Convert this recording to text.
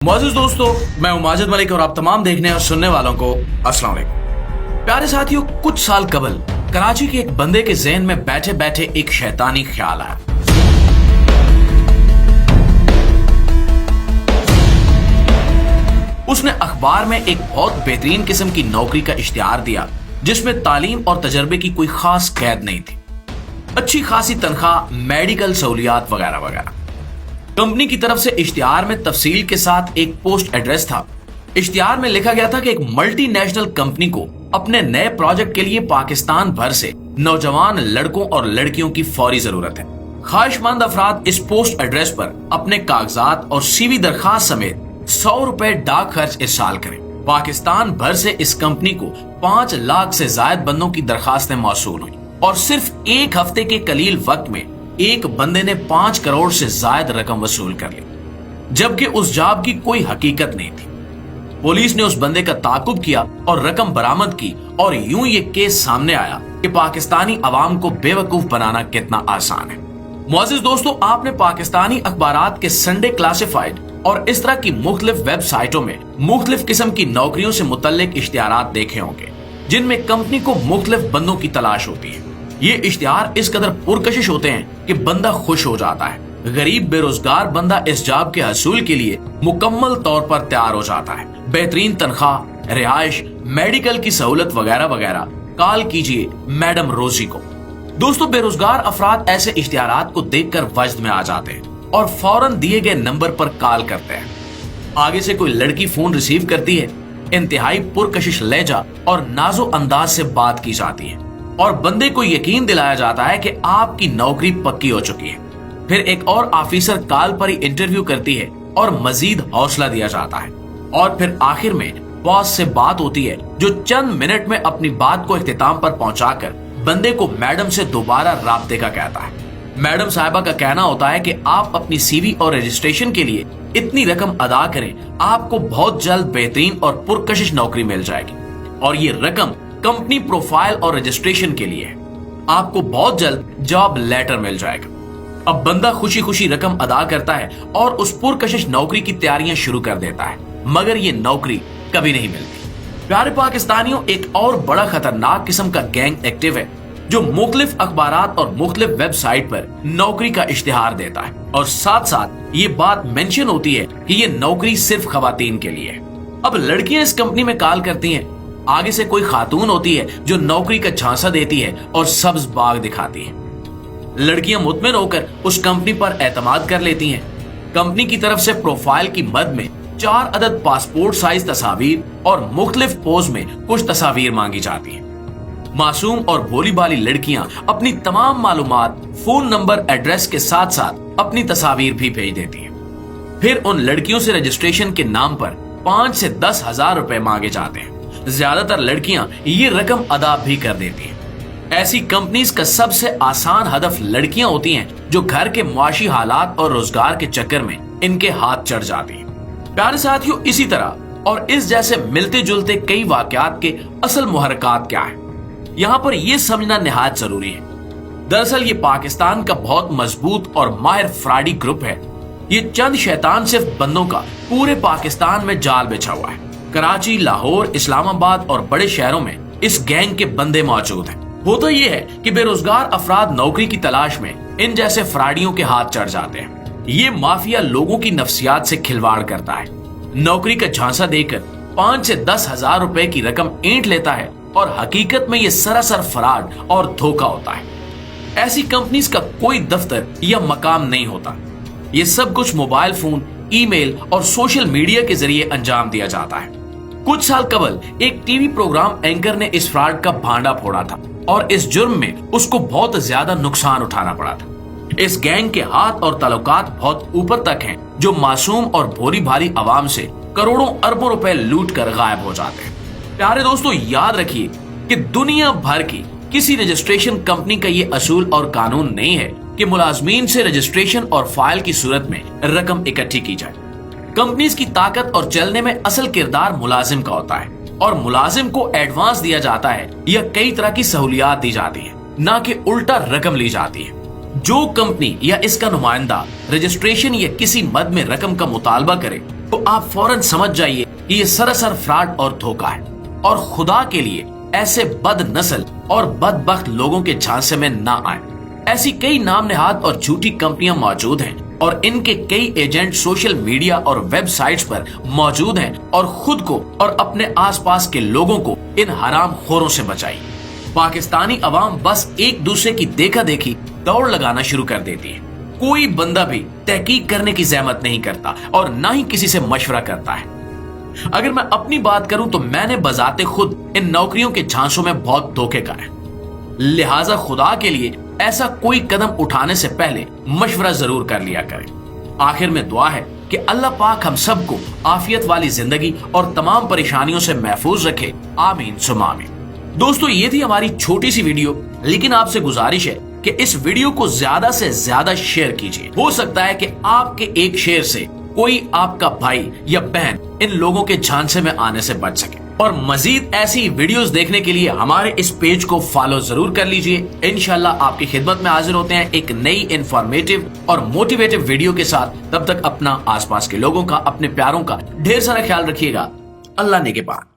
मोअज़्ज़िज़ दोस्तों, मैं हूं माजिद मलिक और आप तमाम देखने और सुनने वालों को अस्सलाम वालेकुम। प्यारे साथियों, कुछ साल कबल कराची के एक बंदे के ज़हन में बैठे बैठे एक शैतानी ख्याल आया। उसने अखबार में एक बहुत बेहतरीन किस्म की नौकरी का इश्तिहार दिया जिसमें तालीम और तजर्बे की कोई खास कैद नहीं थी। अच्छी खासी तनख्वाह, मेडिकल सहूलियात वगैरह वगैरह। कंपनी की तरफ से इश्तिहार में तफसील के साथ एक पोस्ट एड्रेस था। इश्तिहार में लिखा गया था कि एक मल्टीनेशनल कंपनी को अपने नए प्रोजेक्ट के लिए पाकिस्तान भर से नौजवान लड़कों और लड़कियों की फौरी जरूरत है। ख्वाहिशमंद अफराद इस पोस्ट एड्रेस पर अपने कागजात और सीवी दरखास्त समेत 100 रुपए डाक खर्च इस साल करें। पाकिस्तान भर से इस कंपनी को 5 लाख से ज्यादा बंदों की दरखास्तें मौसूल हुई और सिर्फ एक हफ्ते के कलील वक्त में एक बंदे ने 5 करोड़ से ज्यादा रकम वसूल कर ली, जबकि उस जॉब की कोई हकीकत नहीं थी। पुलिस ने उस बंदे का ताकुब किया और रकम बरामद की और यूं ये केस सामने आया कि पाकिस्तानी अवाम को बेवकूफ बनाना कितना आसान है। मुअज़्ज़िज़ दोस्तों, आपने पाकिस्तानी अखबारात के संडे क्लासिफाइड और इस तरह की मुख्तलिफ वेबसाइटों में मुख्तलिफ किस्म की नौकरियों से मुतल्लिक इश्तिहारात देखे होंगे जिनमें कंपनी को मुख्तलिफ बंदों की तलाश होती है। ये इश्तिहार इस कदर पुरकशिश होते हैं कि बंदा खुश हो जाता है। गरीब बेरोजगार बंदा इस जॉब के हसूल के लिए मुकम्मल तौर पर तैयार हो जाता है। बेहतरीन तनख्वाह, रिहाइश, मेडिकल की सहूलत वगैरह वगैरह। कॉल कीजिए मैडम रोजी को। दोस्तों, बेरोजगार अफराद ऐसे इश्तिहारात को देखकर वजद में आ जाते हैं और फौरन दिए गए नंबर पर कॉल करते हैं। आगे से कोई लड़की फोन रिसीव करती है, इंतहाई पुरकशिश लहजा और नाजो अंदाज से बात की जाती है और बंदे को यकीन दिलाया जाता है कि आपकी नौकरी पक्की हो चुकी है। फिर एक और ऑफिसर कॉल पर ही इंटरव्यू करती है और मजीद हौसला दिया जाता है और फिर आखिर में बॉस से बात होती है जो चंद मिनट में अपनी बात को इख्तिताम पर पहुंचाकर बंदे को मैडम से दोबारा राब्ते का कहता है। मैडम साहिबा का कहना होता है कि आप अपनी सीवी और रजिस्ट्रेशन के लिए इतनी रकम अदा करें, आपको बहुत जल्द बेहतरीन और पुरकशिश नौकरी मिल जाएगी और ये रकम कंपनी प्रोफाइल और रजिस्ट्रेशन के लिए है। आपको बहुत जल्द जॉब लेटर मिल जाएगा। अब बंदा खुशी खुशी रकम अदा करता है और उस पुरकशिश नौकरी की तैयारियां शुरू कर देता है, मगर ये नौकरी कभी नहीं मिलती। प्यारे पाकिस्तानियों, एक और बड़ा खतरनाक किस्म का गैंग एक्टिव है जो मुख्तलिफ अखबारात और मुख्तलिफ वेबसाइट पर नौकरी का इश्तिहार देता है और साथ साथ ये बात मेंशन होती है कि ये नौकरी सिर्फ खवातीन के लिए है। अब लड़कियां इस कंपनी में कॉल करती हैं। आगे से कोई खातून होती है जो नौकरी का झांसा देती है और सब्ज बाग दिखाती है। लड़कियां मुतमिन होकर उस कंपनी पर एतमाद कर लेती हैं। कंपनी की तरफ से प्रोफाइल की मद में 4 अदद पासपोर्ट साइज तस्वीर और मुख्तलिफ पोज में कुछ तस्वीर मांगी जाती हैं। मासूम और भोली भाली लड़कियां अपनी तमाम मालूमात, फोन नंबर, एड्रेस के साथ साथ अपनी तस्वीर भी भेज देती हैं। फिर उन लड़कियों से रजिस्ट्रेशन के नाम पर 5 से 10 हजार रुपए मांगे जाते हैं। ज्यादातर लड़कियां ये रकम अदा भी कर देती हैं। ऐसी कंपनीज का सबसे आसान हदफ लड़कियां होती हैं जो घर के मुआशी हालात और रोजगार के चक्कर में इनके हाथ चढ़ जाती हैं। प्यारे साथियों, इसी तरह और इस जैसे मिलते जुलते कई वाकयात के असल मुहर्रिकात क्या है, यहाँ पर यह समझना निहायत जरूरी है। दरअसल ये पाकिस्तान का बहुत मजबूत और माहिर फ्रॉडी ग्रुप है। ये चंद शैतान सिर्फ बंदों का पूरे पाकिस्तान में जाल बिछा हुआ है। कराची, लाहौर, इस्लामाबाद और बड़े शहरों में इस गैंग के बंदे मौजूद हैं। होता यह है कि बेरोजगार अफराद नौकरी की तलाश में इन जैसे फ्रॉडियों के हाथ चढ़ जाते हैं। ये माफिया लोगों की नफ्सियात से खिलवाड़ करता है। नौकरी का झांसा देकर 5 से 10 हजार रुपए की रकम ऐंठ लेता है और हकीकत में ये सरासर फ्रॉड और धोखा होता है। ऐसी कंपनीज का कोई दफ्तर या मकाम नहीं होता। ये सब कुछ मोबाइल फोन, ईमेल और सोशल मीडिया के जरिए अंजाम दिया जाता है। कुछ साल कबल एक टीवी प्रोग्राम एंकर ने इस फ्रॉड का भांडा फोड़ा था और इस जुर्म में उसको बहुत ज्यादा नुकसान उठाना पड़ा था। इस गैंग के हाथ और ताल्लुकात बहुत ऊपर तक हैं, जो मासूम और भोली भाली आवाम से करोड़ों अरबों रुपए लूट कर गायब हो जाते हैं। प्यारे दोस्तों, याद रखिए कि दुनिया भर की किसी रजिस्ट्रेशन कंपनी का ये असूल और कानून नहीं है कि मुलाजमीन से रजिस्ट्रेशन और फाइल की सूरत में रकम इकट्ठी की जाए। कंपनीज की ताकत और चलने में असल किरदार मुलाजिम का होता है और मुलाजिम को एडवांस दिया जाता है या कई तरह की सहूलियात दी जाती है, ना कि उल्टा रकम ली जाती है। जो कंपनी या इसका नुमाइंदा रजिस्ट्रेशन या किसी मद में रकम का मुतालबा करे तो आप फौरन समझ जाइए कि ये सरासर फ्रॉड और धोखा है। और खुदा के लिए ऐसे बद नस्ल और बदबख्त लोगों के झांसे में ना आए। ऐसी कई नाम नेहाद और झूठी कंपनियां मौजूद हैं और इनके कई एजेंट सोशल मीडिया और वेबसाइट्स पर मौजूद हैं और खुद को और अपने आसपास के लोगों को इन हराम खोरों से बचाइए। पाकिस्तानी अवाम बस एक दूसरे की देखा देखी दौड़ लगाना शुरू कर देती है। कोई बंदा भी तहकीक करने की जहमत नहीं करता और ना ही किसी से मशवरा करता है। अगर मैं अपनी बात करूं तो मैंने बजाते खुद इन नौकरियों के झांसों में बहुत धोखे खाए। लिहाजा खुदा के लिए ऐसा कोई कदम उठाने से पहले मशवरा जरूर कर लिया करें। आखिर में दुआ है कि अल्लाह पाक हम सबको आफियत वाली जिंदगी और तमाम परेशानियों से महफूज रखे। आमीन सुम्मा आमीन। दोस्तों, ये थी हमारी छोटी सी वीडियो, लेकिन आपसे गुजारिश है कि इस वीडियो को ज्यादा से ज्यादा शेयर कीजिए। हो सकता है कि आपके एक शेयर से कोई आपका भाई या बहन इन लोगों के झांसे में आने से बच सके। और मजीद ऐसी वीडियोस देखने के लिए हमारे इस पेज को फॉलो जरूर कर लीजिए। इंशाल्लाह आपकी खिदमत में हाजिर होते हैं एक नई इंफॉर्मेटिव और मोटिवेटिव वीडियो के साथ। तब तक अपना, आसपास के लोगों का, अपने प्यारों का ढेर सारा ख्याल रखिएगा। अल्लाह ने के बाद।